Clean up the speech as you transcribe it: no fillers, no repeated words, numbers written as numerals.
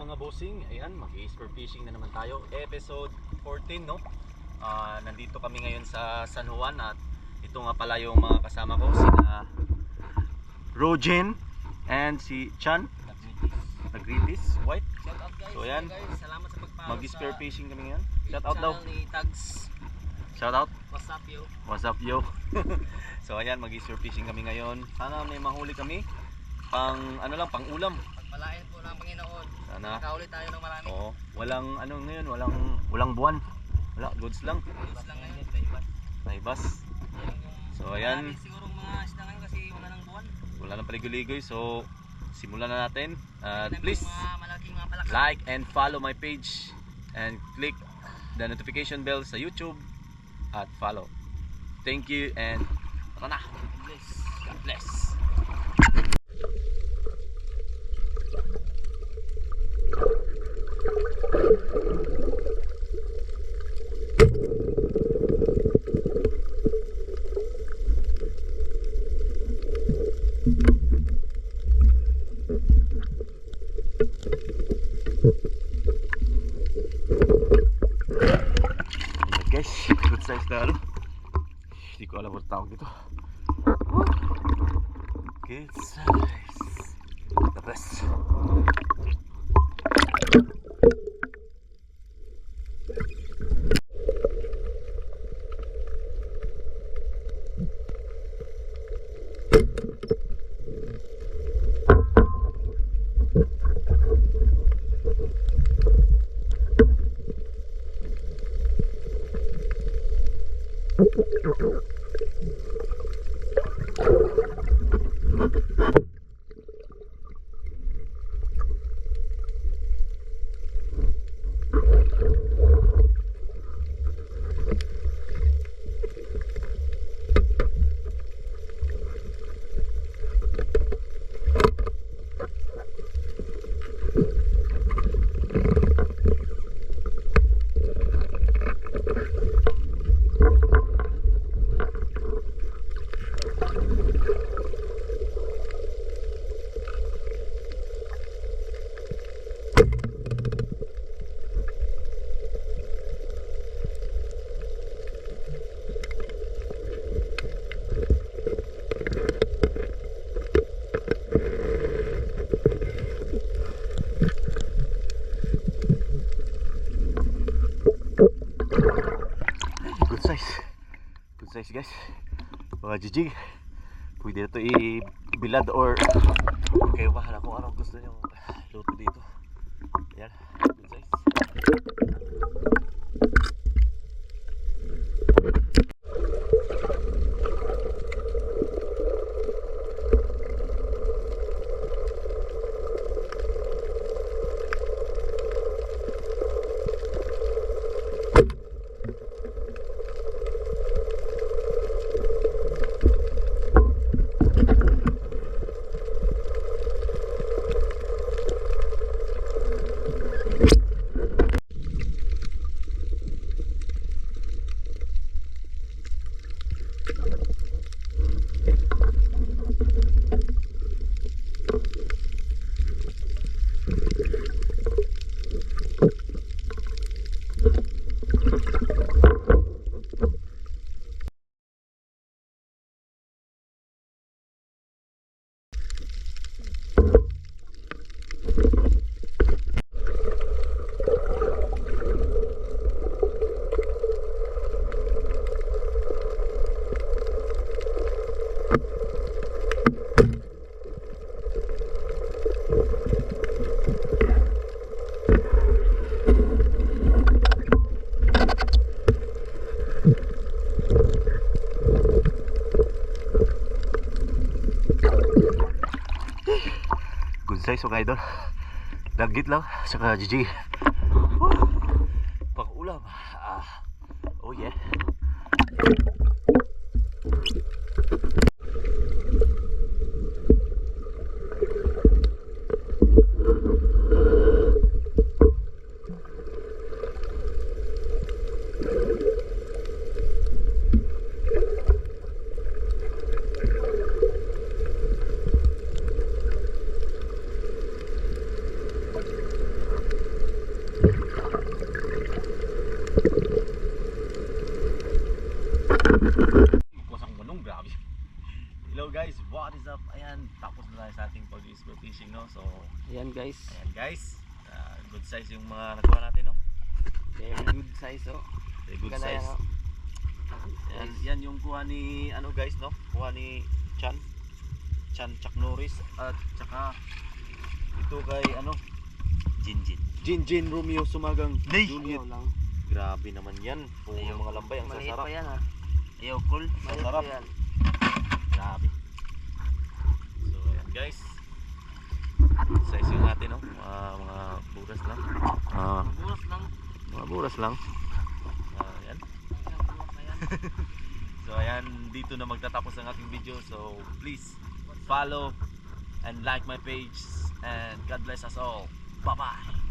mga bossing, ayan, mag-spear fishing na naman tayo. Episode 14, no? Nandito kami ngayon sa San Juan at ito nga pala yung mga kasama ko, sina Rojen and si Chan Nagritis White. Shout out guys. So ayan, guys, salamat sa pagpapalo. mag-spear fishing kami ngayon. Shout out daw. Ni Tags. Shout out. What's up yo? What's up yo? So ayan, mag-spear fishing kami ngayon. Sana may mahuli kami pang ano lang, pang ulam. Pagpalain po ng Panginoon. Sana. Nakahuli tayo ng marami. Oo, walang ano ngayon, walang buwan. Wala, goods lang. Goods lang ngayon, taibas. Naibas. So ayan, Marami sigurong mga isda ngayon kasi wala nang buwan. wala nang paligoy-ligoy. So simulan na natin. Please Mga malaking mga palaka. like and follow my page and click the notification bell sa YouTube at follow. Thank you and tara na. Bless. God bless. Guys, good size na ano. Hindi ko alam ang tawag dito. Good size. The best. Good size guys. Mga jijig. Pwede na ito i-bilad or kayo bahala kung anong gusto nyo luto dito. Ayan, good size. Good size mga idol. Dagit lang, saka GG. Pang ulam. Oh yeah. guys, what is up? Ayan, tapos na tayo sa ating pag-spear fishing, no? So, Ayan guys. ayan guys, good size yung mga nakuha natin, no? Very good size oh. Very good Ganda size. yan, oh. Yan yung kuha ni, ano guys, no? Kuha ni Chan Chuck Norris at saka ito kay, ano? Jinjin Romeo Sumagang Juliet. Ayaw lang. Grabe naman yan. Puro mga lambay, ang Maliit sasarap. pa yan ha. Ayaw, cool. Maliit Sasarap. pa yan. Grabe. So, ayan guys. Size yung natin, no? Mga buras lang. Buras lang. Mga buras lang. Ayan. So, ayan. Dito na magtatapos ang ating video. So, please follow and like my page. And God bless us all. Bye-bye.